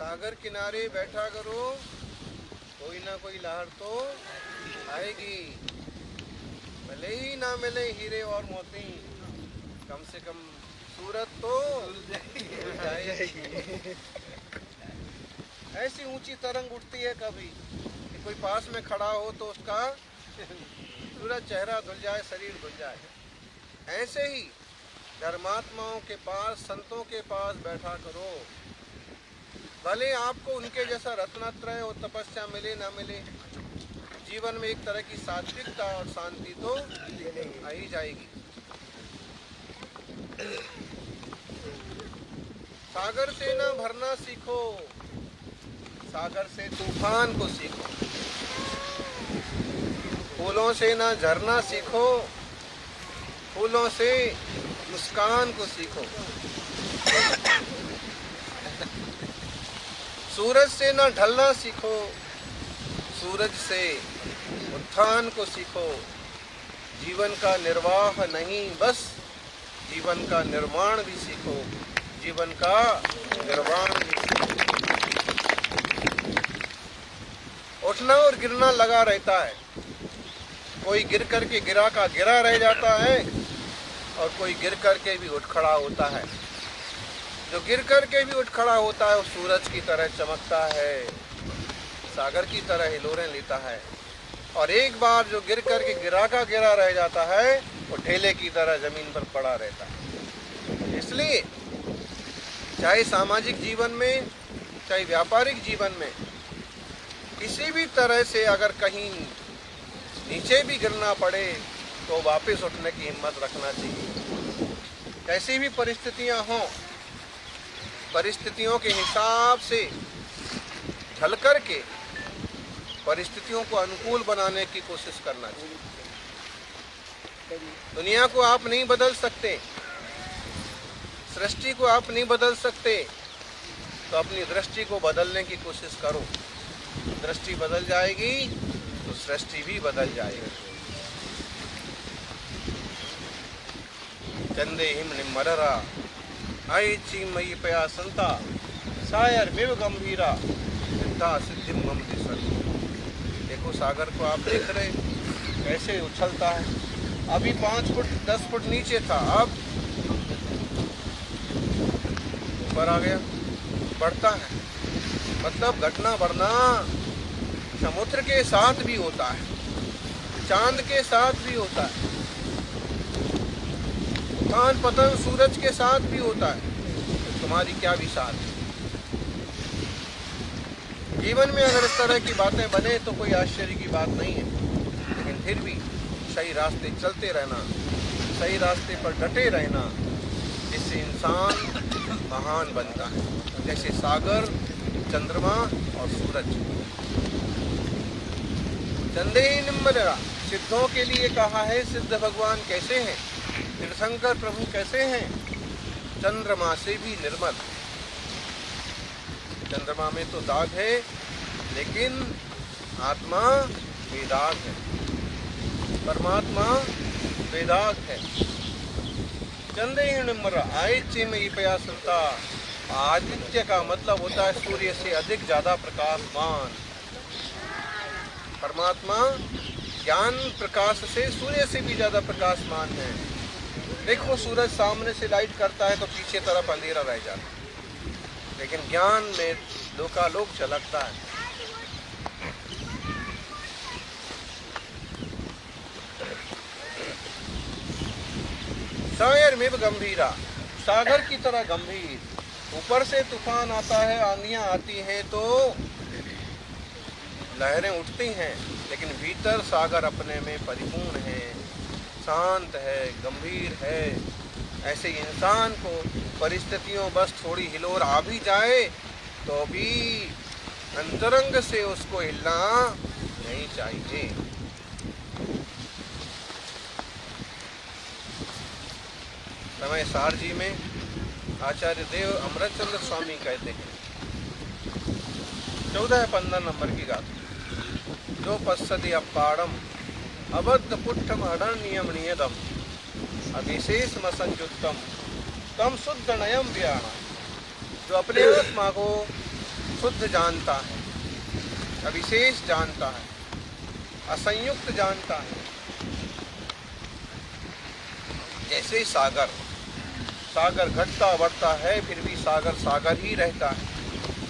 सागर किनारे बैठा करो, कोई ना कोई लहर तो आएगी। भले ही ना मिले हीरे और मोती, कम से कम सूरत तो मिल जाएगी। ऐसी ऊंची तरंग उठती है कभी कि कोई पास में खड़ा हो तो उसका सूरज चेहरा धुल जाए, शरीर धुल जाए। ऐसे ही धर्मात्माओं के पास, संतों के पास बैठा करो। भले आपको उनके जैसा रत्नत्रय और तपस्या मिले ना मिले, जीवन में एक तरह की सात्विकता और शांति तो आ ही जाएगी। सागर से ना भरना सीखो, सागर से तूफान को सीखो। फूलों से ना झरना सीखो, फूलों से मुस्कान को सीखो। सूरज से ना ढलना सीखो, सूरज से उत्थान को सीखो। जीवन का निर्वाह नहीं, बस जीवन का निर्माण भी सीखो, जीवन का निर्माण भी सीखो। उठना और गिरना लगा रहता है। कोई गिर करके गिरा का गिरा रह जाता है और कोई गिर करके भी उठ खड़ा होता है। जो गिर करके भी उठ खड़ा होता है वो सूरज की तरह चमकता है, सागर की तरह हिलोरें लेता है। और एक बार जो गिर करके गिरा का गिरा रह जाता है वो ढेले की तरह जमीन पर पड़ा रहता है। इसलिए चाहे सामाजिक जीवन में, चाहे व्यापारिक जीवन में, किसी भी तरह से अगर कहीं नीचे भी गिरना पड़े तो वापस उठने की हिम्मत रखना चाहिए। कैसी भी परिस्थितियां हों, परिस्थितियों के हिसाब से ढल करके परिस्थितियों को अनुकूल बनाने की कोशिश करना चाहिए। दुनिया को आप नहीं बदल सकते, सृष्टि को आप नहीं बदल सकते, तो अपनी दृष्टि को बदलने की कोशिश करो। दृष्टि बदल जाएगी तो सृष्टि भी बदल जाएगी। चंदे हिम निमररा आई ची मई पया संता सायर मिव गंभीरा सिद्धा सिद्धि मम दिसन। देखो सागर को आप देख रहे कैसे उछलता है। अभी 5 फुट 10 फुट नीचे था, अब ऊपर आ गया, बढ़ता है। मतलब घटना बढ़ना समुद्र के साथ भी होता है, चांद के साथ भी होता है, उत्थान पतन सूरज के साथ भी होता है। तो तुम्हारी क्या विशाल है। जीवन में अगर इस तरह की बातें बने तो कोई आश्चर्य की बात नहीं है, लेकिन फिर भी सही रास्ते चलते रहना, सही रास्ते पर डटे रहना, इससे इंसान महान बनता है। जैसे सागर, चंद्रमा और सूरज। चंदे निम्बरा, सिद्धों के लिए कहा है। सिद्ध भगवान कैसे हैं, तीर्थंकर प्रभु कैसे हैं? चंद्रमा से भी निर्मल। चंद्रमा में तो दाग है, लेकिन आत्मा बेदाग है, परमात्मा बेदाग है। चंदे निम्बरा आय चिमयी पया संता। आदित्य का मतलब होता है सूर्य से अधिक ज्यादा प्रकाशमान। परमात्मा ज्ञान प्रकाश से सूर्य से भी ज्यादा प्रकाशमान है। देखो सूरज सामने से लाइट करता है तो पीछे तरफ अंधेरा रह जाता है, लेकिन ज्ञान में लोकालोक झलकता है। सायर में गंभीरा, सागर की तरह गंभीर। ऊपर से तूफान आता है, आंधियां आती हैं तो लहरें उठती हैं, लेकिन भीतर सागर अपने में परिपूर्ण है, शांत है, गंभीर है। ऐसे इंसान को परिस्थितियों बस थोड़ी हिलोर आ भी जाए तो भी अंतरंग से उसको हिलना नहीं चाहिए। समय सार जी में आचार्य देव अमृतचंद्र स्वामी कहते हैं, 14-15 नंबर की गाथा। जो पश्यति अपाड़म अबद्ध पुट्ठम अडर्नियम नियतम अभिशेष मसंयुक्तम तम शुद्ध नयम व्याणा। जो अपने आत्मा को शुद्ध जानता है, अविशेष जानता है, असंयुक्त जानता है। जैसे सागर, सागर घटता बढ़ता है फिर भी सागर सागर ही रहता है।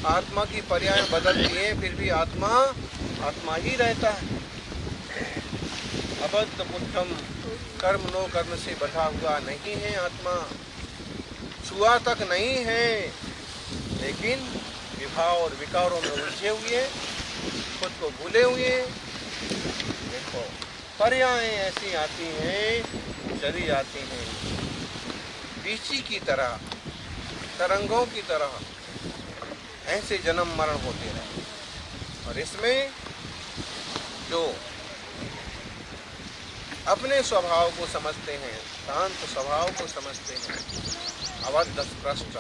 आत्मा की पर्याय बदलती है फिर भी आत्मा आत्मा ही रहता है। अबद्ध पुट्ठम, कर्म नो कर्म से बंधा हुआ नहीं है आत्मा, छुआ तक नहीं है, लेकिन विभाव और विकारों में उलझे हुए, खुद को भूले हुए। देखो पर्याय ऐसी आती हैं, चली जाती हैं, बीची की तरह, तरंगों की तरह, ऐसे जन्म मरण होते रहे। और इसमें जो अपने स्वभाव को समझते हैं, शांत स्वभाव को समझते हैं, अबद्ध भ्रष्ट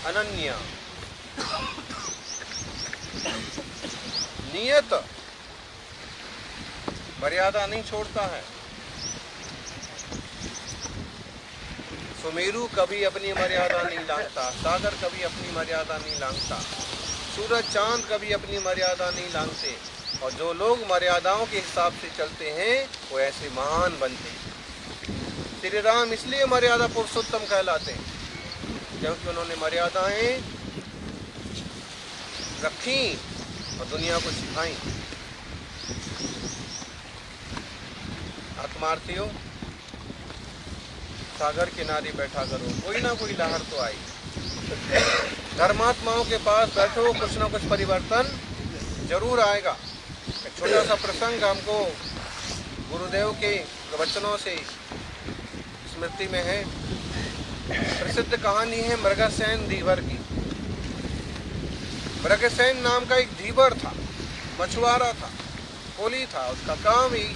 अनन्य नियत मर्यादा नहीं छोड़ता है। सुमेरु कभी अपनी मर्यादा नहीं लांघता, सागर कभी अपनी मर्यादा नहीं लांघता, सूरज चांद कभी अपनी मर्यादा नहीं लांघते। और जो लोग मर्यादाओं के हिसाब से चलते हैं वो ऐसे महान बनते हैं। श्री राम इसलिए मर्यादा पुरुषोत्तम कहलाते हैं क्योंकि उन्होंने मर्यादाएं रखी और दुनिया को सिखाई। आत्मार्थियों, सागर किनारे बैठा करो, कोई ना कोई लहर तो आई। धर्मात्माओं के पास बैठो, कुछ ना कुछ परिवर्तन जरूर आएगा। एक छोटा सा प्रसंग हमको गुरुदेव के वचनों से स्मृति में है। प्रसिद्ध कहानी है मृगसेन धीवर की। मृगसेन नाम का एक धीवर था, मछुआरा था, कोली था, उसका काम ही।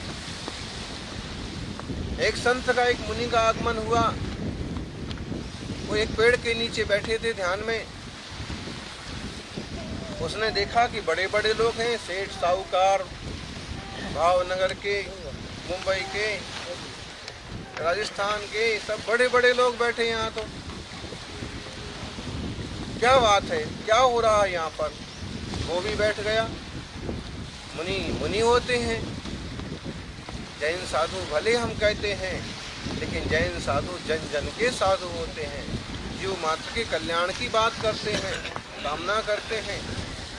एक संत का, एक मुनि का आगमन हुआ। वो एक पेड़ के नीचे बैठे थे ध्यान में। उसने देखा कि बड़े बड़े लोग हैं, सेठ साहूकार, भावनगर के, मुंबई के, राजस्थान के, सब बड़े बड़े लोग बैठे यहाँ। तो क्या बात है, क्या हो रहा है यहाँ पर? वो भी बैठ गया। मुनि मुनि होते हैं, जैन साधु भले हम कहते हैं, लेकिन जैन साधु जन जन के साधु होते हैं, जीव मात्र के कल्याण की बात करते हैं, कामना करते हैं,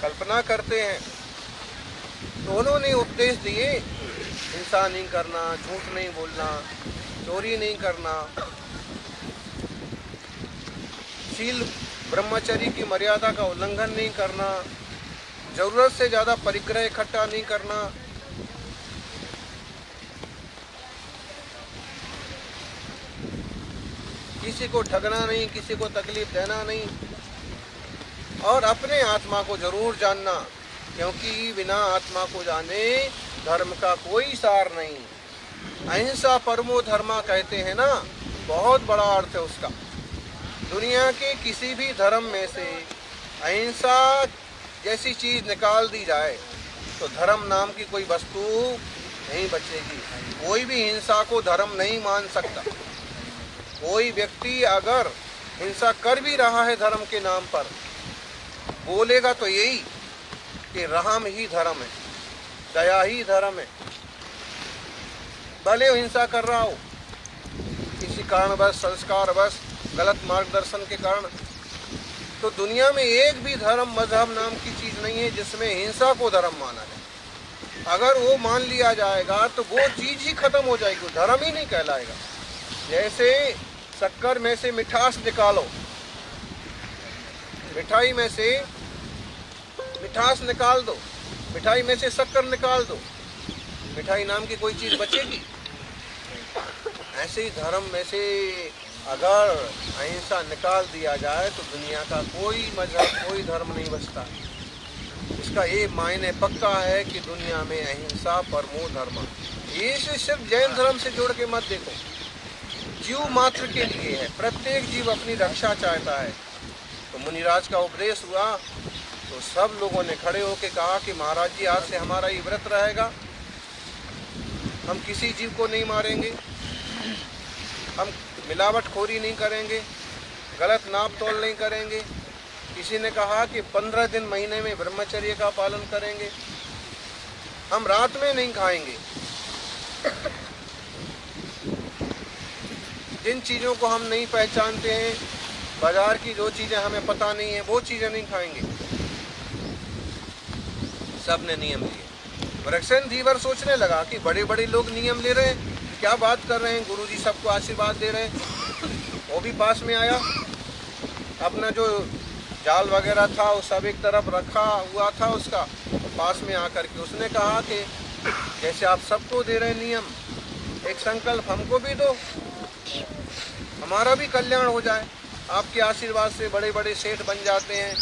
कल्पना करते हैं। तो उन्होंने उपदेश दिए, हिंसा नहीं करना, झूठ नहीं बोलना, चोरी नहीं करना, शील ब्रह्मचर्य की मर्यादा का उल्लंघन नहीं करना, जरूरत से ज़्यादा परिग्रह इकट्ठा नहीं करना, किसी को ठगना नहीं, किसी को तकलीफ देना नहीं, और अपने आत्मा को जरूर जानना, क्योंकि बिना आत्मा को जाने धर्म का कोई सार नहीं। अहिंसा परमो धर्मा कहते हैं ना, बहुत बड़ा अर्थ है उसका। दुनिया के किसी भी धर्म में से अहिंसा जैसी चीज निकाल दी जाए तो धर्म नाम की कोई वस्तु नहीं बचेगी। कोई भी हिंसा को धर्म नहीं मान सकता। कोई व्यक्ति अगर हिंसा कर भी रहा है धर्म के नाम पर, बोलेगा तो यही कि राम ही धर्म है, दया ही धर्म है। भले हिंसा कर रहा हो किसी कारणवश, संस्कारवश, गलत मार्गदर्शन के कारण, तो दुनिया में एक भी धर्म मजहब नाम की चीज नहीं है जिसमें हिंसा को धर्म माना जाए। अगर वो मान लिया जाएगा तो वो चीज ही खत्म हो जाएगी, धर्म ही नहीं कहलाएगा। जैसे शक्कर में से मिठास निकालो, मिठाई में से मिठास निकाल दो, मिठाई में से शक्कर निकाल दो, मिठाई नाम की कोई चीज बचेगी? ऐसे ही धर्म में से अगर अहिंसा निकाल दिया जाए तो दुनिया का कोई मजहब, कोई धर्म नहीं बचता। इसका ये मायने पक्का है कि दुनिया में अहिंसा परमो धर्म। ये सिर्फ जैन धर्म से जोड़ के मत देखो, जीव मात्र के लिए है। प्रत्येक जीव अपनी रक्षा चाहता है। तो मुनिराज का उपदेश हुआ तो सब लोगों ने खड़े होकर कहा कि महाराज जी, आज से हमारा ये व्रत रहेगा, हम किसी जीव को नहीं मारेंगे, हम मिलावटखोरी नहीं करेंगे, गलत नाप तोल नहीं करेंगे, किसी ने कहा कि 15 दिन महीने में ब्रह्मचर्य का पालन करेंगे, हम रात में नहीं खाएंगे, जिन चीज़ों को हम नहीं पहचानते हैं, बाजार की जो चीज़ें हमें पता नहीं है वो चीज़ें नहीं खाएंगे। सब ने नियम लिए। वृक्षेन धीवर सोचने लगा कि बड़े बड़े लोग नियम ले रहे हैं, क्या बात कर रहे हैं, गुरुजी सबको आशीर्वाद दे रहे हैं। वो भी पास में आया, अपना जो जाल वगैरह था वो सब एक तरफ रखा हुआ था उसका, तो पास में आकर के उसने कहा कि जैसे आप सबको दे रहे नियम, एक संकल्प हमको भी दो, हमारा भी कल्याण हो जाए। आपके आशीर्वाद से बड़े बड़े सेठ बन जाते हैं,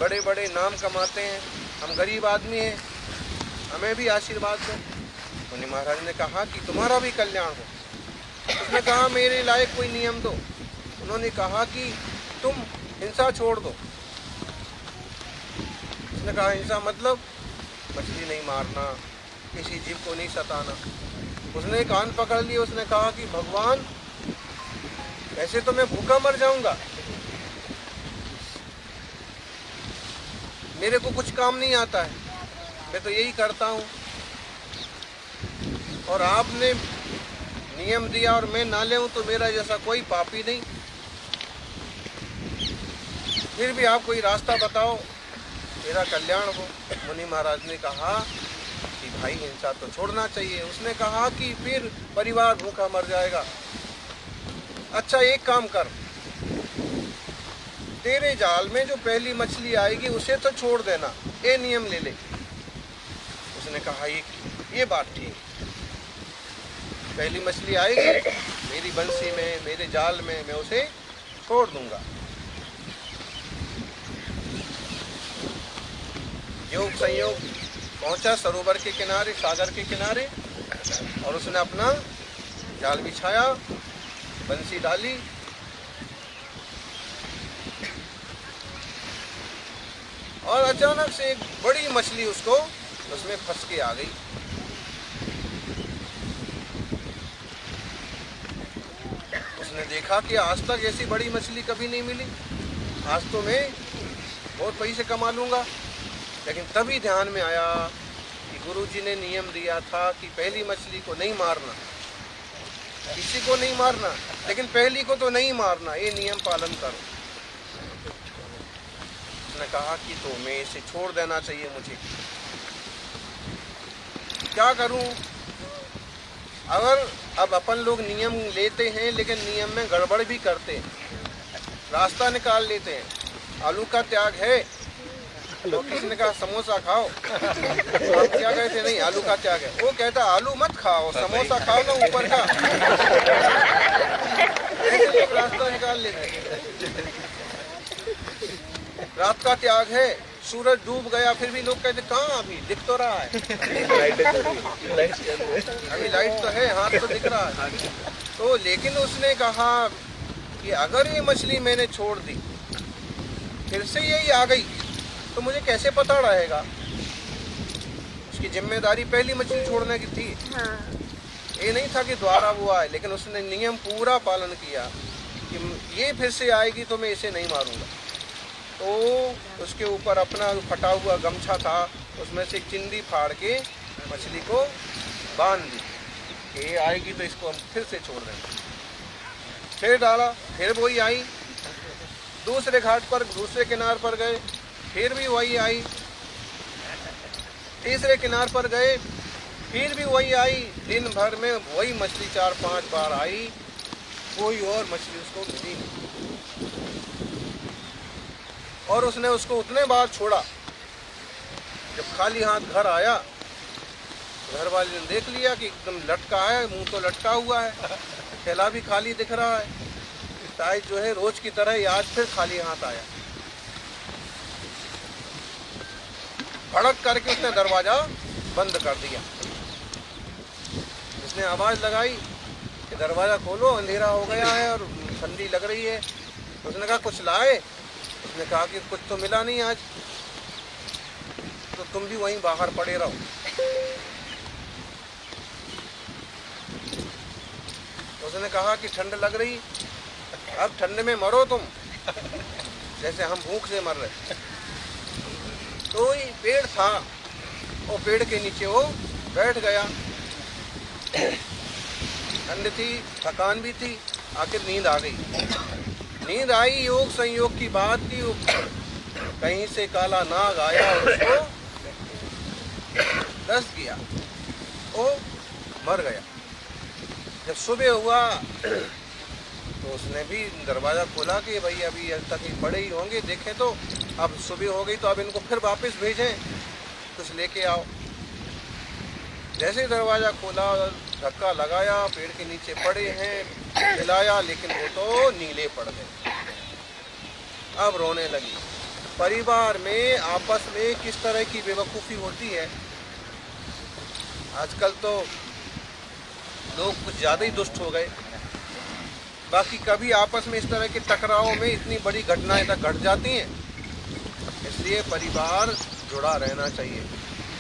बड़े बड़े नाम कमाते हैं, हम गरीब आदमी हैं, हमें भी आशीर्वाद दो। मुनि महाराज ने कहा कि तुम्हारा भी कल्याण हो। उसने कहा मेरे लायक कोई नियम दो। उन्होंने कहा कि तुम हिंसा छोड़ दो। उसने कहा हिंसा मतलब मछली नहीं मारना, किसी जीव को नहीं सताना। उसने कान पकड़ लिए, उसने कहा कि भगवान ऐसे तो मैं भूखा मर जाऊंगा, मेरे को कुछ काम नहीं आता है, मैं तो यही करता हूँ, और आपने नियम दिया और मैं ना लेऊं तो मेरा जैसा कोई पापी नहीं। फिर भी आप कोई रास्ता बताओ, मेरा कल्याण हो। मुनि महाराज ने कहा कि भाई हिंसा तो छोड़ना चाहिए। उसने कहा कि फिर परिवार भूखा मर जाएगा। अच्छा एक काम कर, तेरे जाल में जो पहली मछली आएगी उसे तो छोड़ देना, ये नियम ले ले। उसने कहा ये बात ठीक, पहली मछली आएगी मेरी बंसी में, मेरे जाल में, मैं उसे छोड़ दूंगा। योग संयोग पहुंचा सरोवर के किनारे, सागर के किनारे, और उसने अपना जाल बिछाया, बंसी डाली, और अचानक से एक बड़ी मछली उसको उसमें फंस के आ गई। उसने देखा कि आज तक ऐसी बड़ी मछली कभी नहीं मिली, आज तो मैं बहुत पैसे कमा लूंगा। लेकिन तभी ध्यान में आया कि गुरुजी ने नियम दिया था कि पहली मछली को नहीं मारना, किसी को नहीं मारना, लेकिन पहली को तो नहीं मारना, ये नियम पालन करो। उसने कहा कि तो मैं इसे छोड़ देना चाहिए, मुझे क्या करूं? अगर अब अपन लोग नियम लेते हैं लेकिन नियम में गड़बड़ भी करते हैं, रास्ता निकाल लेते हैं। आलू का त्याग है तो किसी ने कहा समोसा खाओ, हम क्या कहते नहीं आलू का त्याग है, वो कहता आलू मत खाओ, समोसा खाओ ना ऊपर का। ऐसे लोग रास्ता निकाल लेते हैं। रात का त्याग है, सूरज डूब गया फिर भी लोग कहते कहाँ, अभी दिख तो रहा है, अभी लाइट तो है, हाथ तो दिख रहा है। तो लेकिन उसने कहा कि अगर ये मछली मैंने छोड़ दी, फिर से यही आ गई, तो मुझे कैसे पता रहेगा? उसकी जिम्मेदारी पहली मछली छोड़ने की थी। हाँ। ये नहीं था कि द्वारा वो आए, लेकिन उसने नियम पूरा पालन किया कि ये फिर से आएगी तो मैं इसे नहीं मारूंगा। तो उसके ऊपर अपना फटा हुआ गमछा था, उसमें से एक चिंदी फाड़ के मछली को बांध दी कि ये आएगी तो इसको हम फिर से छोड़ देंगे। फिर डाला, फिर वही आई, दूसरे घाट पर, दूसरे किनार पर गए, फिर भी वही आई, तीसरे किनार पर गए, फिर भी वही आई। दिन भर में वही मछली 4-5 बार आई, कोई और मछली उसको मिली नहीं। और उसने उसको उतने बार छोड़ा, जब खाली हाथ घर आया, घर वाले ने देख लिया कि एकदम लटका है, मुंह तो लटका हुआ है, थैला भी खाली दिख रहा है, शायद जो है रोज की तरह ही आज फिर खाली हाथ आया। भड़क करके उसने दरवाजा बंद कर दिया। उसने आवाज लगाई कि दरवाजा खोलो, अंधेरा हो गया है और ठंडी लग रही है। उसने कहा कुछ लाए? उसने कहा कि कुछ तो मिला नहीं आज, तो तुम भी वहीं बाहर पड़े रहो। उसने कहा कि ठंड लग रही, अब ठंड में मरो तुम, जैसे हम भूख से मर रहे। तो ये पेड़ था, वो पेड़ के नीचे वो बैठ गया। ठंड थी, थकान भी थी, आखिर नींद आ गई। नींद आई, योग संयोग की बात थी, कहीं से काला नाग आया और उसको डस गया, वो मर गया। जब सुबह हुआ तो उसने भी दरवाज़ा खोला कि भाई अभी तक ही पड़े ही होंगे, देखें तो अब सुबह हो गई तो अब इनको फिर वापस भेजें, कुछ लेके आओ। जैसे ही दरवाज़ा खोला, धक्का लगाया, पेड़ के नीचे पड़े हैं, हिलाया, लेकिन वो तो नीले पड़ गए। अब रोने लगी। परिवार में आपस में किस तरह की बेवकूफ़ी होती है। आजकल तो लोग कुछ ज़्यादा ही दुष्ट हो गए। बाकी कभी आपस में इस तरह के टकराव में इतनी बड़ी घटनाएं तक घट जाती हैं। इसलिए परिवार जुड़ा रहना चाहिए,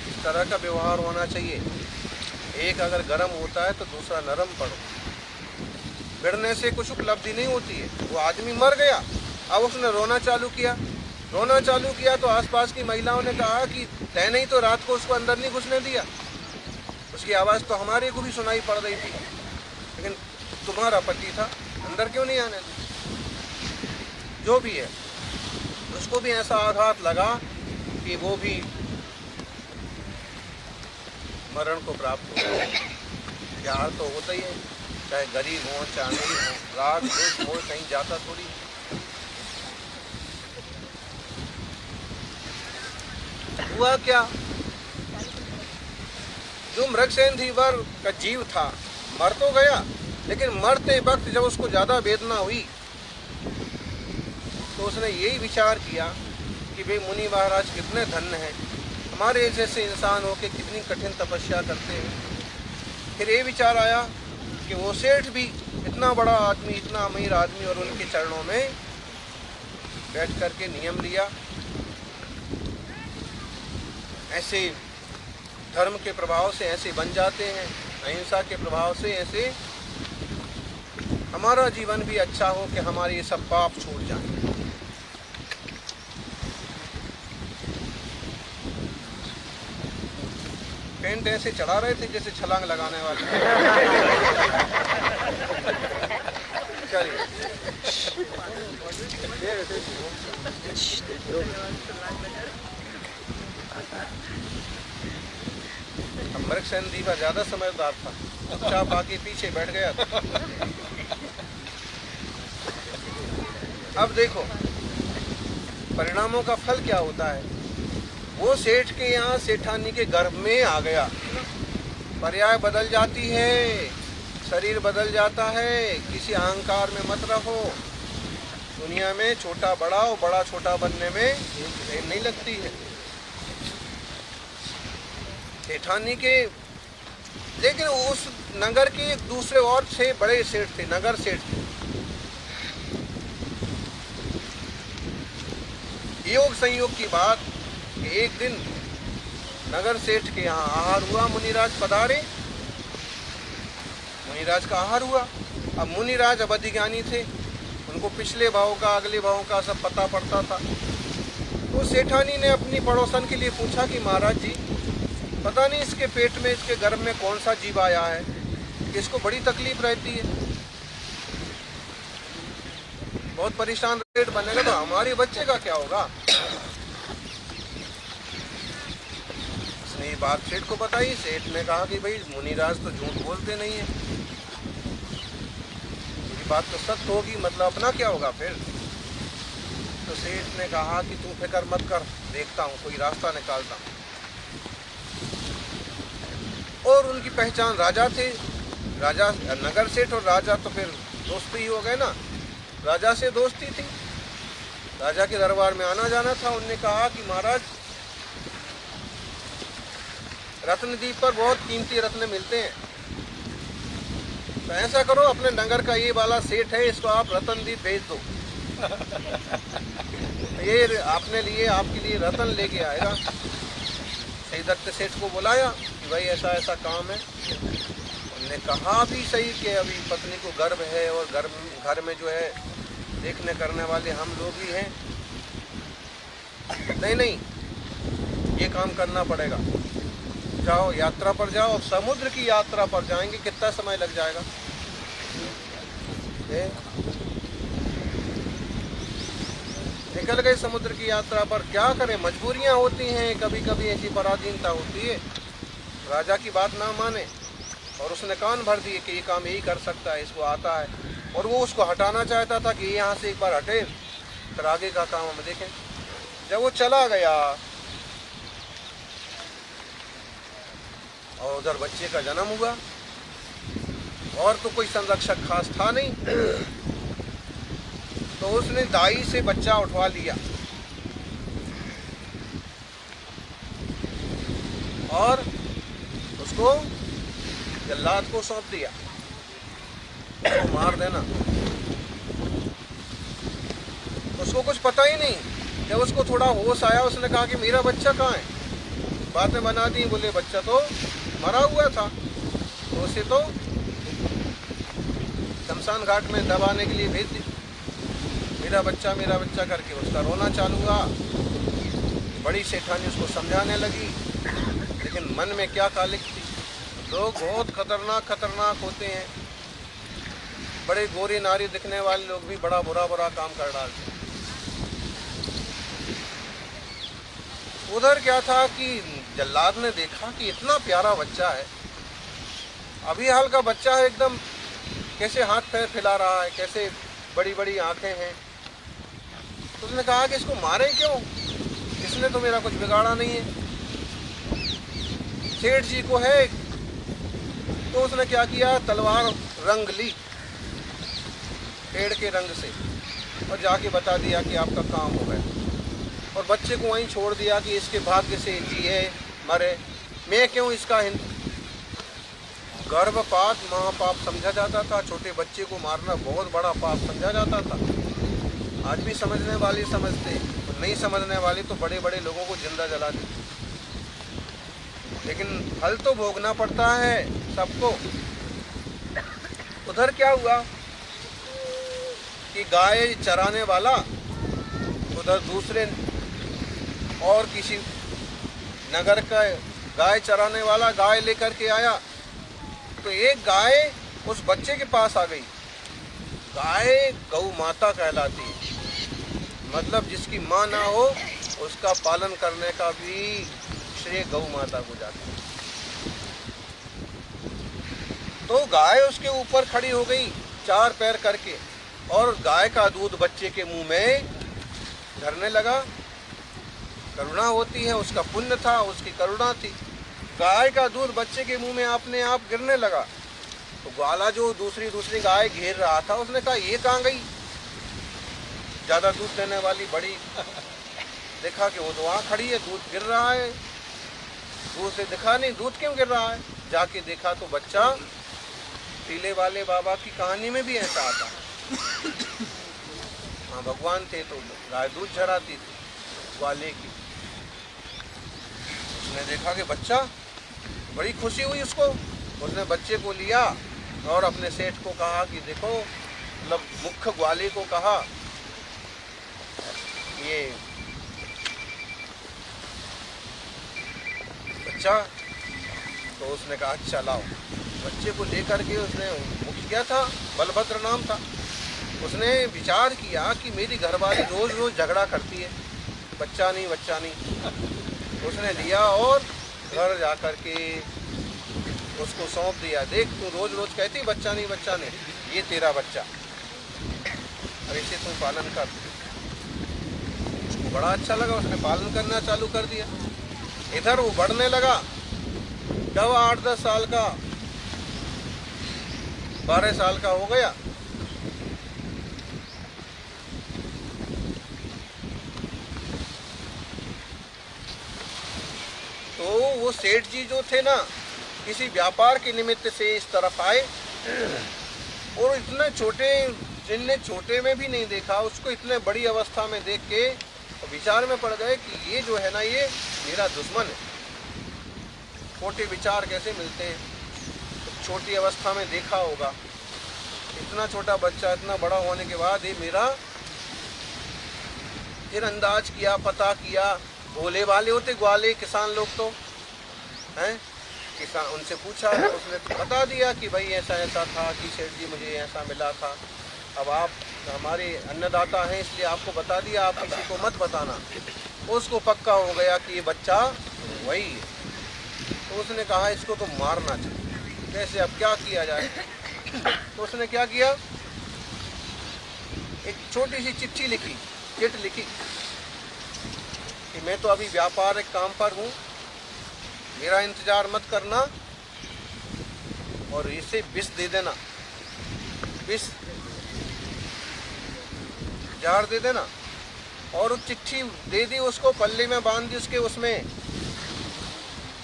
इस तरह का व्यवहार होना चाहिए। एक अगर गर्म होता है तो दूसरा नरम पड़ो। भिड़ने से कुछ उपलब्धि नहीं होती है। वो आदमी मर गया, अब उसने रोना चालू किया। रोना चालू किया तो आसपास की महिलाओं ने कहा कि तैने ही तो रात को उसको अंदर नहीं घुसने दिया, उसकी आवाज़ तो हमारे को भी सुनाई पड़ रही थी, लेकिन तुम्हारा पति था, अंदर क्यों नहीं आने दिया। जो भी है, उसको भी ऐसा आघात लगा कि वो भी मरण को प्राप्त हो गया। प्यार तो होता ही है, चाहे गरीब हो चाहे अमीर हो, राग द्वेष मोह कहीं जाता थोड़ी। हुआ क्या, जो मृगसेनधीवर का जीव था मर तो गया, लेकिन मरते वक्त जब उसको ज़्यादा वेदना हुई तो उसने यही विचार किया कि वे मुनि महाराज कितने धन्य हैं, हमारे जैसे इंसान होकर कितनी कठिन तपस्या करते हैं। फिर ये विचार आया कि वो सेठ भी इतना बड़ा आदमी, इतना अमीर आदमी, और उनके चरणों में बैठ कर के नियम लिया। ऐसे धर्म के प्रभाव से ऐसे बन जाते हैं, अहिंसा के प्रभाव से ऐसे हमारा जीवन भी अच्छा हो कि हमारे ये सब पाप छूट जाएं। पेंट ऐसे चढ़ा रहे थे जैसे छलांग लगाने वाले। चलिए, मृगसेनधीवर ज्यादा समझदार था, चुपचाप आके पीछे बैठ गया था। अब देखो परिणामों का फल क्या होता है। वो सेठ के यहाँ सेठानी के गर्भ में आ गया, पर्याय बदल जाती है, शरीर बदल जाता है। किसी अहंकार में मत रहो। दुनिया में छोटा बड़ा और बड़ा छोटा बनने में देर नहीं लगती है। सेठानी के, लेकिन उस नगर के एक दूसरे और से बड़े सेठ थे, नगर सेठ थे। योग संयोग की बात, एक दिन नगर सेठ के यहाँ आहार हुआ, मुनिराज पधारे, मुनिराज का आहार हुआ। अब मुनिराज अवधि ज्ञानी थे, उनको पिछले भाव का अगले भाव का सब पता पड़ता था। तो सेठानी ने अपनी पड़ोसन के लिए पूछा कि महाराज जी, पता नहीं इसके पेट में, इसके गर्भ में कौन सा जीव आया है, इसको बड़ी तकलीफ रहती है, बहुत परेशान पेट बनेगा, तो हमारे बच्चे का क्या होगा। उसने ये बात सेठ को बताई। सेठ ने कहा कि भाई मुनिराज तो झूठ बोलते नहीं है, ये बात तो सत्य होगी, मतलब अपना क्या होगा फिर। तो सेठ ने कहा कि तू फिक्र मत कर, देखता हूँ कोई रास्ता निकालता हूँ। और उनकी पहचान राजा थे, राजा नगर सेठ और राजा तो फिर दोस्ती ही हो गए ना। राजा से दोस्ती थी, राजा के दरबार में आना जाना था। उनने कहा कि महाराज रत्नद्वीप पर बहुत कीमती रत्न मिलते हैं, तो ऐसा करो अपने नगर का ये वाला सेठ है, इसको आप रत्नद्वीप भेज दो, ये आपने लिए आपके लिए रत्न लेके आएगा। सही दत्त सेठ को बुलाया कि भाई ऐसा ऐसा काम है। उन्होंने कहा भी सही कि अभी पत्नी को गर्भ है और घर में जो है देखने करने वाले हम लोग ही हैं, नहीं नहीं, ये काम करना पड़ेगा, जाओ यात्रा पर जाओ। समुद्र की यात्रा पर जाएंगे, कितना समय लग जाएगा? निकल गए समुद्र की यात्रा पर। क्या करें, मजबूरियां होती हैं, कभी कभी ऐसी पराधीनता होती है। राजा की बात ना माने और उसने कान भर दिए कि ये काम यही कर सकता है, इसको आता है, और वो उसको हटाना चाहता था कि यहाँ से एक बार हटे, फिर आगे का काम हम देखें। जब वो चला गया और उधर बच्चे का जन्म हुआ, और तो कोई संरक्षक खास था नहीं, तो उसने दाई से बच्चा उठवा लिया और उसको जल्लाद को सौंप दिया, उसको मार देना। उसको कुछ पता ही नहीं। जब उसको थोड़ा होश आया, उसने कहा कि मेरा बच्चा कहाँ है। बातें बना दी, बोले बच्चा तो मरा हुआ था, तो उसे तो शमशान घाट में दबाने के लिए भेज दी। मेरा बच्चा करके उसका रोना चालू हुआ। बड़ी सेठानी उसको समझाने लगी, लेकिन मन में क्या कालिक थी। लोग बहुत खतरनाक होते हैं। बड़े गोरी नारी दिखने वाले लोग भी बड़ा बुरा काम कर डालते हैं। उधर क्या था कि जल्लाद ने देखा कि इतना प्यारा बच्चा है, अभी हाल का बच्चा है, एकदम कैसे हाथ पैर फैला रहा है, कैसे बड़ी बड़ी आंखें हैं। तो उसने कहा कि इसको मारें क्यों, इसने तो मेरा कुछ बिगाड़ा नहीं है, सेठ जी को है। तो उसने क्या किया, तलवार रंग ली पेड़ के रंग से और जाके बता दिया कि आपका काम हो गया, और बच्चे को वहीं छोड़ दिया कि इसके भाग्य से जिए मरे, मैं क्यों इसका गर्भपात महापाप समझा जाता था। छोटे बच्चे को मारना बहुत बड़ा पाप समझा जाता था। आज भी समझने वाले समझते, तो नहीं समझने वाले तो बड़े बड़े लोगों को जिंदा जला देते। लेकिन फल तो भोगना पड़ता है सबको। उधर क्या हुआ कि गाय चराने वाला उधर दूसरे और किसी नगर का गाय चराने वाला गाय लेकर के आया, तो एक गाय उस बच्चे के पास आ गई। गाय गौ माता कहलाती है, मतलब जिसकी माँ ना हो उसका पालन करने का भी श्रेय गौ माता को जाता है। तो गाय उसके ऊपर खड़ी हो गई चार पैर करके, और गाय का दूध बच्चे के मुंह में धरने लगा। करुणा होती है, उसका पुण्य था, उसकी करुणा थी। गाय का दूध बच्चे के मुंह में अपने आप गिरने लगा। तो ग्वाला जो दूसरी गाय घेर रहा था, उसने कहा ये कहाँ गई ज्यादा दूध देने वाली बड़ी। देखा कि वो तो वहाँ खड़ी है, दूध गिर रहा है, दूर से दिखा नहीं दूध क्यों गिर रहा है। जाके देखा तो बच्चा टीले वाले बाबा की कहानी में भी ऐसा आता है। हाँ भगवान थे तो गाय दूध झराती थी ग्वाले की। उसने देखा कि बच्चा, बड़ी खुशी हुई उसको। उसने बच्चे को लिया और अपने सेठ को कहा कि देखो, मतलब मुख्य ग्वाले को कहा ये बच्चा। तो उसने कहा अच्छा लाओ। बच्चे को लेकर के उसने, मुखिया था, बलभद्र नाम था, उसने विचार किया कि मेरी घरवाली रोज रोज झगड़ा करती है, बच्चा नहीं। उसने लिया और घर जा कर के उसको सौंप दिया। देख तू रोज रोज कहती बच्चा नहीं, ये तेरा बच्चा, अब इसे तू पालन कर। उसको बड़ा अच्छा लगा, उसने पालन करना चालू कर दिया। इधर वो बढ़ने लगा, जब 8-10 साल का, 12 साल का हो गया, तो वो सेठ जी जो थे ना, किसी व्यापार के निमित्त से इस तरफ आए, और इतने छोटे, जिनने छोटे में भी नहीं देखा उसको इतने बड़ी अवस्था में देख के विचार में पड़ गए कि ये जो है ना, ये मेरा दुश्मन है। छोटे विचार कैसे मिलते हैं, तो छोटी अवस्था में देखा होगा, इतना छोटा बच्चा इतना बड़ा होने के बाद ये मेरा फिर अंदाज किया, पता किया, भोले भाले होते ग्वाले किसान लोग तो हैं। किसान उनसे पूछा तो उसने तो बता दिया कि भाई ऐसा ऐसा था कि सेठ जी मुझे ऐसा मिला था। अब आप हमारे अन्नदाता हैं इसलिए आपको बता दिया, आप किसी को मत बताना। उसको पक्का हो गया कि ये बच्चा वही है। तो उसने कहा इसको तो मारना चाहिए, कैसे, अब क्या किया जाए। तो उसने क्या किया, एक छोटी सी चिट्ठी लिखी, चिट लिखी कि मैं तो अभी व्यापारिक काम पर हूँ, मेरा इंतजार मत करना और इसे विष दे देना, विष जार दे देना। और वो चिट्ठी दे दी उसको, पल्ले में बांध दी उसके। उसमें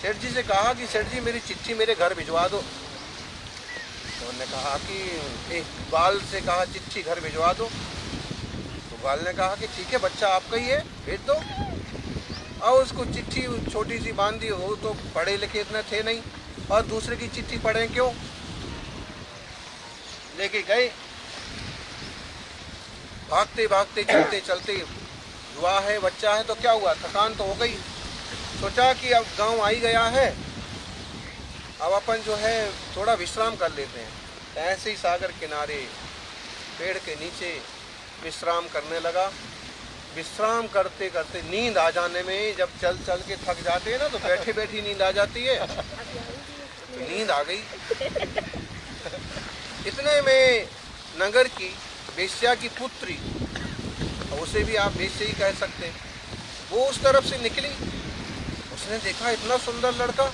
सेठ जी से कहा कि सेठ जी मेरी चिट्ठी मेरे घर भिजवा दो। तो उन्होंने कहा कि एक बाल से कहा चिट्ठी घर भिजवा दो। तो बाल ने कहा कि ठीक है बच्चा आपका ही है, भेज दो। और उसको चिट्ठी छोटी सी बांध दी। वो तो पढ़े लिखे इतने थे नहीं, और दूसरे की चिट्ठी पढ़े क्यों, लेके गए। भागते भागते चलते चलते, युवा है, बच्चा है, तो क्या हुआ, थकान तो हो गई। सोचा कि अब गांव आ ही गया है, अब अपन जो है थोड़ा विश्राम कर लेते हैं। ऐसे ही सागर किनारे पेड़ के नीचे विश्राम करने लगा। विश्राम करते करते नींद आ जाने में, जब चल चल के थक जाते हैं ना तो बैठे बैठी नींद आ जाती है, तो नींद आ गई। इतने में नगर की वेश्या की पुत्री, उसे भी आप वेश्या ही कह सकते हैं, वो उस तरफ से निकली। उसने देखा इतना सुंदर लड़का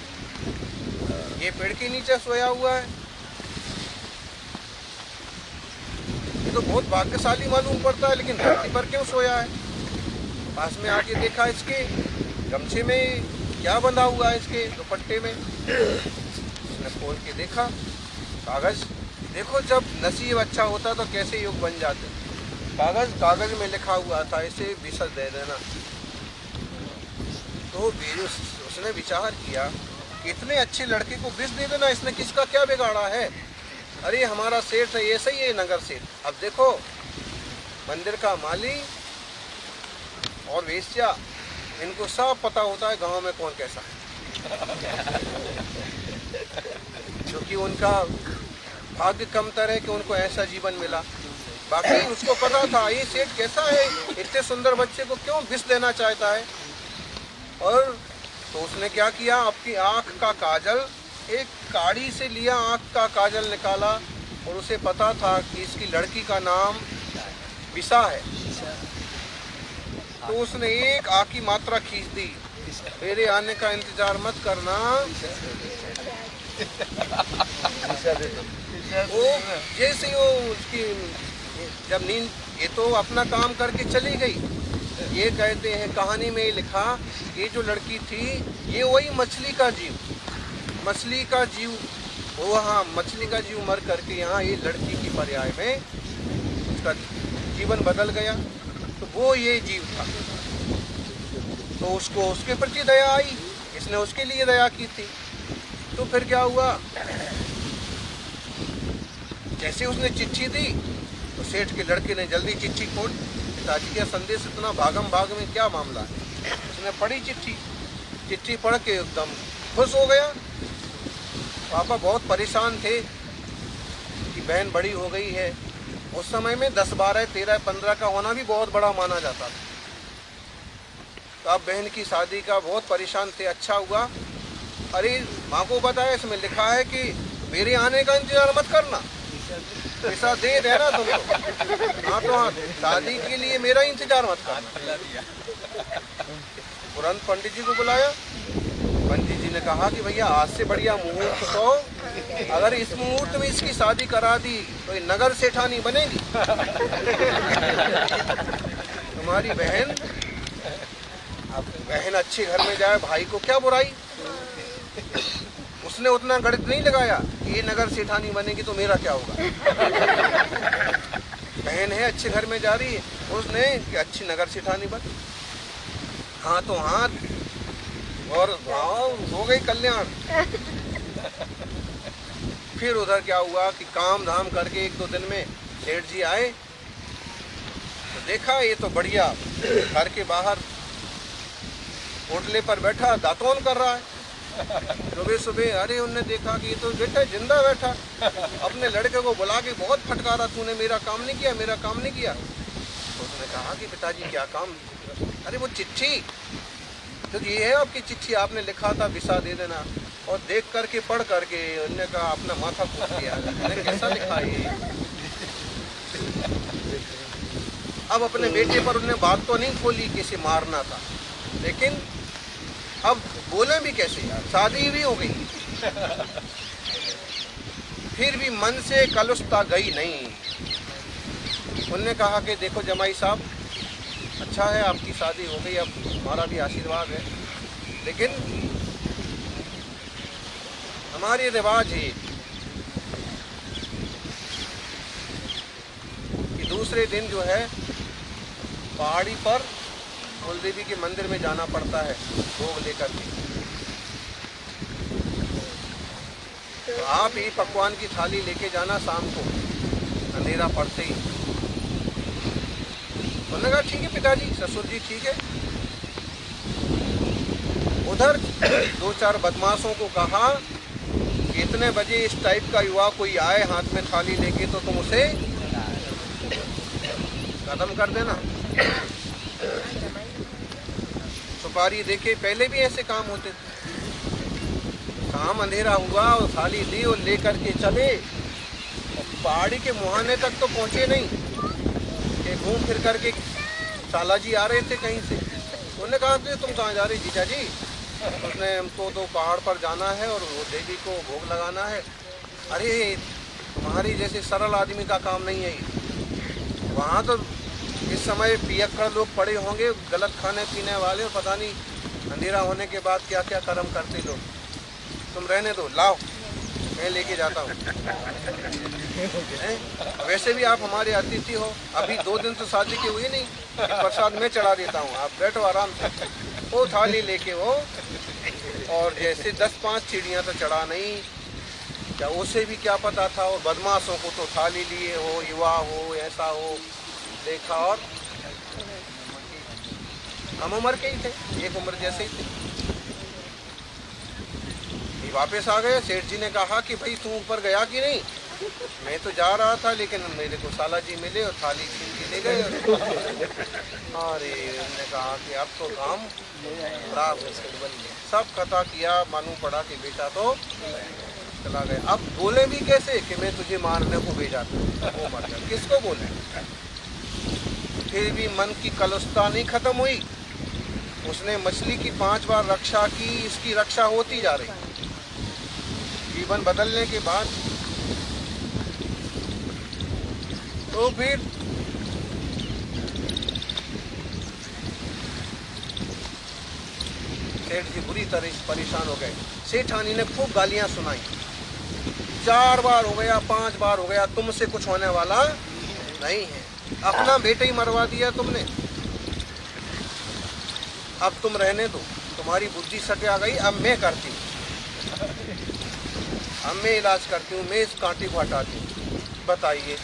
ये पेड़ के नीचे सोया हुआ है, ये तो बहुत भाग्यशाली मालूम पड़ता है, लेकिन धरती पर क्यों सोया है। पास में आके देखा, इसके गमछे में क्या बंधा हुआ है, इसके दुपट्टे में। उसने खोल के देखा, कागज। देखो जब नसीब अच्छा होता तो कैसे योग बन जाते। कागज में लिखा हुआ था इसे विष दे देना। तो उसने विचार किया कि इतने अच्छे लड़के को विष दे देना, इसने किसका क्या बिगाड़ा है। अरे हमारा सेठ है, ऐसा ही है नगर सेठ। अब देखो मंदिर का माली और वेश्या, इनको सब पता होता है गांव में कौन कैसा है, क्योंकि उनका भाग्य कमतर है कि उनको ऐसा जीवन मिला। बाकी उसको पता था ये सेठ कैसा है, इतने सुंदर बच्चे को क्यों विष देना चाहता है। और तो उसने क्या किया, आपकी आँख का काजल, एक काड़ी से लिया, आँख का काजल निकाला, और उसे पता था कि इसकी लड़की का नाम विशा है। तो उसने एक आँख की मात्रा खींच दी, मेरे आने का इंतजार मत करना। वो जैसे वो उसकी जब नींद, ये तो अपना काम करके चली गई। ये कहते हैं कहानी में लिखा, ये जो लड़की थी ये वही मछली का जीव, मछली का जीव वो, हाँ मछली का जीव मर करके यहाँ ये लड़की की पर्याय में उसका जीवन बदल गया। तो वो ये जीव था, तो उसको उसके प्रति दया आई, इसने उसके लिए दया की थी। तो फिर क्या हुआ, जैसे उसने चिट्ठी दी तो सेठ के लड़के ने जल्दी चिट्ठी खोल, पिताजी का संदेश इतना भागम भाग में क्या मामला है। उसने पढ़ी चिट्ठी पढ़ के एकदम खुश हो गया। पापा बहुत परेशान थे कि बहन बड़ी हो गई है। उस समय में 10, 12, 13, 15 का होना भी बहुत बड़ा माना जाता था। तो अब बहन की शादी का बहुत परेशान थे। अच्छा हुआ, अरे माँ को बताया, इसमें लिखा है कि मेरे आने का इंतजार मत करना, पैसा दे देना तुमको। हाँ तो हाँ, शादी के लिए मेरा इंतजार मत करना। तुरंत पंडित जी को बुलाया। पंडित जी ने कहा कि भैया आज से बढ़िया मुहूर्त तो, अगर इस मुहूर्त में इसकी शादी करा दी तो ये नगर सेठानी बनेगी। तुम्हारी बहन, अब बहन अच्छे घर में जाए, भाई को क्या बुराई। उसने उतना गणित नहीं लगाया कि ये नगर सेठानी बनेगी तो मेरा क्या होगा। बहन है, अच्छे घर में जा रही है, उसने कि अच्छी नगर सेठानी बन। हाँ तो हाँ, और हो गई कल्याण। फिर उधर क्या हुआ कि काम धाम करके 1-2 दिन में सेठ जी आए। तो देखा ये तो बढ़िया घर के बाहर होटले पर बैठा दातून कर रहा है सुबह सुबह। अरे उनने देखा कि ये तो बेटा जिंदा बैठा, अपने लड़के को बुला के बहुत फटकारा, तूने मेरा काम नहीं किया, मेरा काम नहीं किया। तो उसने कहा कि पिताजी क्या काम? अरे वो चिट्ठी, तो ये है आपकी चिट्ठी, आपने लिखा था वीसा दे देना। और देख करके पढ़ करके उन्होंने कहा अपना माथा फूट गया, अरे कैसा लिखा ये। अब अपने बेटे पर उन्होंने बात तो नहीं खोली कि इसे मारना था, लेकिन अब बोले भी कैसे यार, शादी भी हो गई फिर भी मन से कलुषता गई नहीं। उन्होंने कहा कि देखो जमाई साहब, अच्छा है आपकी शादी हो गई, अब हमारा भी आशीर्वाद है, लेकिन हमारी रिवाज है कि दूसरे दिन जो है पहाड़ी पर कुलदेवी के मंदिर में जाना पड़ता है भोग लेकर के। तो आप ही पकवान की थाली लेके जाना शाम को अंधेरा पड़ते ही। उन्होंने कहा ठीक है पिताजी, ससुर जी ठीक है। उधर दो चार बदमाशों को कहा कि इतने बजे इस टाइप का युवा कोई आए हाथ में थाली लेके तो तुम उसे खत्म कर देना। सुपारी देके पहले भी ऐसे काम होते थे। शाम अंधेरा हुआ और थाली ली और लेकर के चले, और पहाड़ी के मुहाने तक तो पहुंचे नहीं कि घूम फिर करके साला जी आ रहे थे कहीं से। उन्होंने कहा कि तुम कहाँ जा रहे जीजा जी? उसने हमको तो पहाड़ पर जाना है और वो देवी को भोग लगाना है। अरे तुम्हारी जैसे सरल आदमी का काम नहीं है ये। वहाँ तो इस समय पियक्कड़ लोग पड़े होंगे, गलत खाने पीने वाले, और पता नहीं अंधेरा होने के बाद क्या क्या कर्म करते लोग। तुम रहने दो, लाओ मैं लेके जाता हूँ। वैसे भी आप हमारे अतिथि हो, अभी 2 दिन तो शादी के हुए नहीं, प्रसाद मैं चढ़ा देता हूँ, आप बैठो आराम से। वो थाली लेके वो, और जैसे 10-5 चिड़ियाँ तो चढ़ा नहीं, क्या उसे भी क्या पता था। और बदमाशों को तो थाली लिए हो, युवा हो, ऐसा हो देखा, और हम उम्र के ही थे, एक उम्र जैसे ही थे। वापस आ गए। सेठ जी ने कहा कि भाई तू ऊपर गया कि नहीं? मैं तो जा रहा था, लेकिन मेरे को साला जी मिले और थाली छीन के ले गए। अरे उन्होंने कहा कि अब तो काम खराब है, सब कथा किया, मालूम पड़ा कि बेटा तो चला गया। अब बोले भी कैसे कि मैं तुझे मारने को भेजा था, वो मर गया। किसको बोले? फिर भी मन की कलुषता नहीं खत्म हुई। उसने मछली की 5 बार रक्षा की, इसकी रक्षा होती जा रही। जीवन बदलने के बाद तो फिर सेठ जी बुरी तरह से परेशान हो गए। सेठानी ने खूब गालियां सुनाई। 4 बार हो गया, 5 बार हो गया, तुमसे कुछ होने वाला नहीं है। अपना बेटा ही मरवा दिया तुमने, अब तुम रहने दो, तुम्हारी बुद्धि सटिया गई, अब मैं करती हूँ, अब मैं इलाज करती हूँ, मैं इस कांटे को हटाती हूँ। बताइए,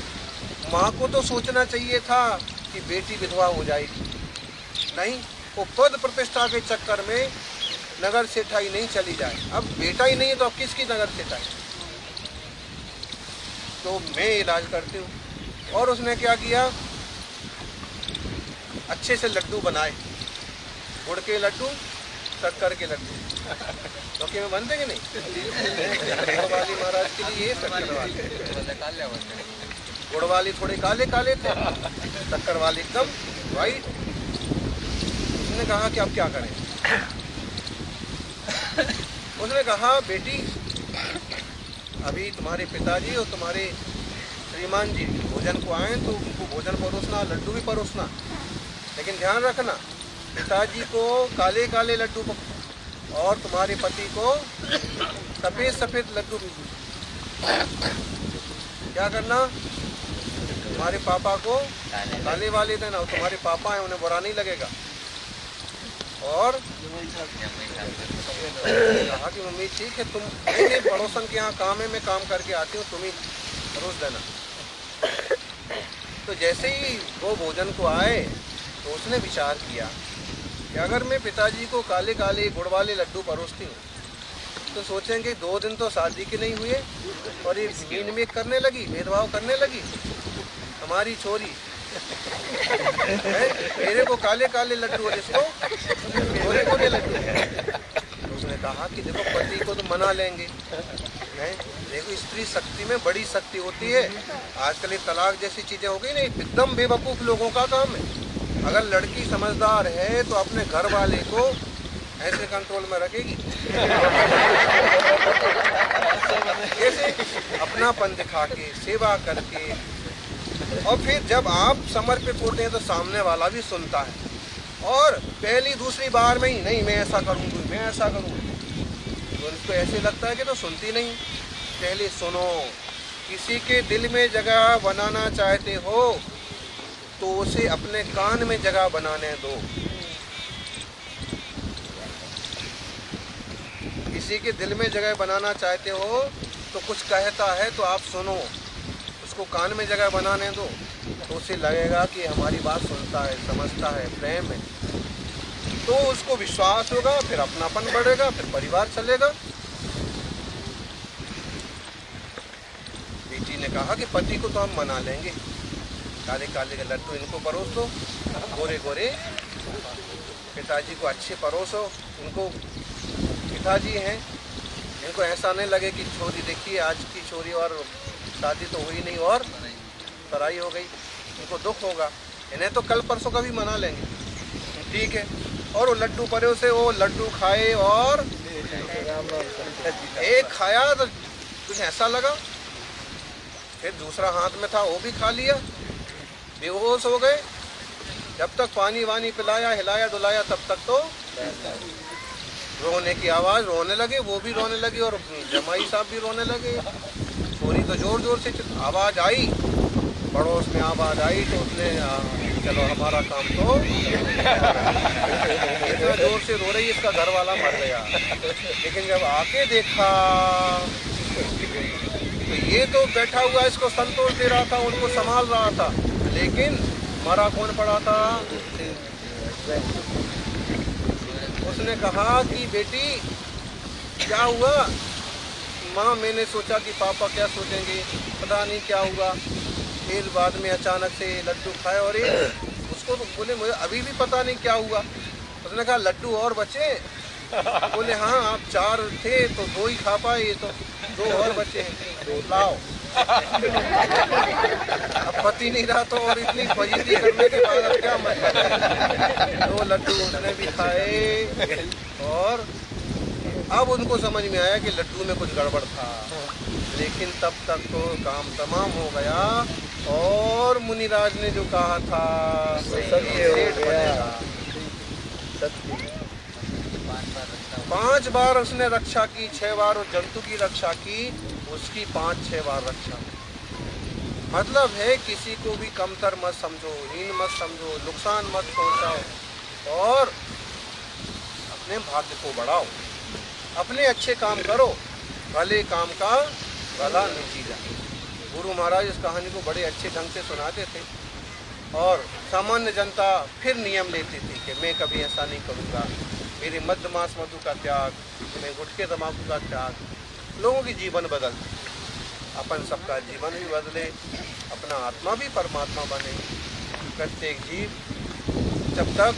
माँ को तो सोचना चाहिए था कि बेटी विधवा हो जाएगी, नहीं, वो पद प्रतिष्ठा के चक्कर में नगर सेठाई नहीं चली जाए। अब बेटा ही नहीं है तो अब किसकी नगर सेठाई? तो मैं इलाज करती हूँ। और उसने क्या किया, अच्छे से लड्डू बनाए, गुड़ के लड्डू, शक्कर के लड्डू, क्योंकि में बनते कि नहीं? गुड़ वाली महाराज के लिए ये, शक्कर वाली, गुड़ वाली थोड़े काले काले थे, शक्कर वाली एकदम वाइट। उसने कहा कि अब क्या करें? उसने कहा बेटी, अभी तुम्हारे पिताजी और तुम्हारे श्रीमान जी भोजन को आए तो उनको भोजन परोसना, लड्डू भी परोसना, लेकिन ध्यान रखना पिताजी को काले काले लड्डू और तुम्हारे पति को सफ़ेद सफ़ेद लड्डू। क्या करना, तुम्हारे पापा को काले वाले देना, और तुम्हारे पापा हैं उन्हें बुरा नहीं लगेगा। और कहा कि मम्मी ठीक है, तुम पड़ोसन के यहाँ काम है, मैं काम करके आती हूँ, तुम ही परोस देना। तो जैसे ही वो भोजन को आए तो उसने विचार किया कि अगर मैं पिताजी को काले काले गुड़ वाले लड्डू परोसती हूँ तो सोचेंगे 2 दिन तो शादी के नहीं हुए और ये मीन मेक करने लगी, भेदभाव करने लगी हमारी छोरी मेरे को काले काले लड्डू और इसको गोरे गोरे लड्डू। उसने कहा कि देखो पति को तो मना लेंगे, नहीं देखो स्त्री शक्ति में बड़ी शक्ति होती है। आजकल ये तलाक जैसी चीजें हो गई ना, एकदम बेवकूफ लोगों का काम है। अगर लड़की समझदार है तो अपने घर वाले को ऐसे कंट्रोल में रखेगी, ऐसे अपनापन दिखा के सेवा करके, और फिर जब आप समर्पित होते हैं तो सामने वाला भी सुनता है। और पहली दूसरी बार में ही नहीं मैं ऐसा करूँगी, मैं ऐसा करूँगी, तो उनको ऐसे लगता है कि तो सुनती नहीं। पहले सुनो, किसी के दिल में जगह बनाना चाहते हो तो उसे अपने कान में जगह बनाने दो। किसी के दिल में जगह बनाना चाहते हो तो कुछ कहता है तो आप सुनो, उसको कान में जगह बनाने दो, तो उसे लगेगा कि हमारी बात सुनता है, समझता है, प्रेम है, तो उसको विश्वास होगा, फिर अपनापन बढ़ेगा, फिर परिवार चलेगा। बेटी ने कहा कि पति को तो हम मना लेंगे, काले काले के लड्डू इनको परोस दो, गोरे गोरे पिताजी को अच्छे परोसो। इनको पिताजी हैं, इनको ऐसा नहीं लगे कि छोरी देखिए आज की छोरी और शादी तो हुई नहीं और पराई हो गई, इनको दुख होगा। इन्हें तो कल परसों का भी मना लेंगे, ठीक है। और वो लड्डू परे से वो लड्डू खाए और एक खाया तो कुछ ऐसा लगा, फिर दूसरा हाथ में था वो भी खा लिया, बेहोश हो गए। जब तक पानी वानी पिलाया, हिलाया डुलाया, तब तक तो रोने की आवाज़, रोने लगे, वो भी रोने लगी और जमाई साहब भी रोने लगे। छोरी तो जोर जोर से आवाज़ आई, पड़ोस में आवाज़ आई तो उसने चलो हमारा काम तो इतना जोर से रो रही है, इसका घर वाला मर गया। लेकिन जब आके देखा तो ये तो बैठा हुआ इसको संतोष दे रहा था, उनको संभाल रहा था, लेकिन मरा कौन पड़ा था। उसने कहा कि बेटी क्या हुआ। माँ मैंने सोचा कि पापा क्या सोचेंगे, पता नहीं क्या हुआ। फिर बाद में अचानक से लड्डू खाए और ये उसको तो बोले मुझे अभी भी पता नहीं क्या हुआ। उसने कहा लड्डू और बचे। बोले हाँ आप 4 थे तो 2 ही खा पाए, ये तो 2 और बचे हैं, तो लाओ। अब पति नहीं रहा तो और इतनी फजीती करने के बाद अब क्या मतलब। 2 लड्डू उसने भी खाए और अब उनको समझ में आया कि लड्डू में कुछ गड़बड़ था, लेकिन तब तक तो काम तमाम हो गया और मुनिराज ने जो कहा था सेठ बनेगा। 5 बार उसने रक्षा की, 6 बार उस जंतु की रक्षा की, उसकी 5-6 बार रक्षा। मतलब है किसी को भी कमतर मत समझो, हीन मत समझो, नुकसान मत पहुंचाओ और अपने भाग्य को बढ़ाओ, अपने अच्छे काम करो, भले काम का भला नतीजा। गुरु महाराज इस कहानी को बड़े अच्छे ढंग से सुनाते थे और सामान्य जनता फिर नियम लेती थी कि मैं कभी ऐसा नहीं करूँगा, मेरे मद्य मांस मधु का त्याग, मैं गुटखे तम्बाकू का त्याग। लोगों की जीवन बदलते, अपन सबका जीवन भी बदले, अपना आत्मा भी परमात्मा बने। प्रत्येक जीव जब तक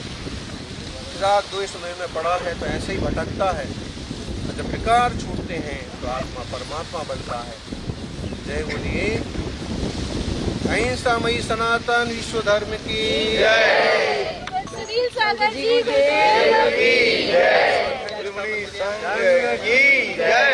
राग द्वेष में पड़ा है तो ऐसे ही भटकता है, तो जब विकार छूटते हैं तो आत्मा परमात्मा बनता है। जय बोलिए अहिंसामयी सनातन विश्व धर्म की जय। सुनील सागर जी की जय।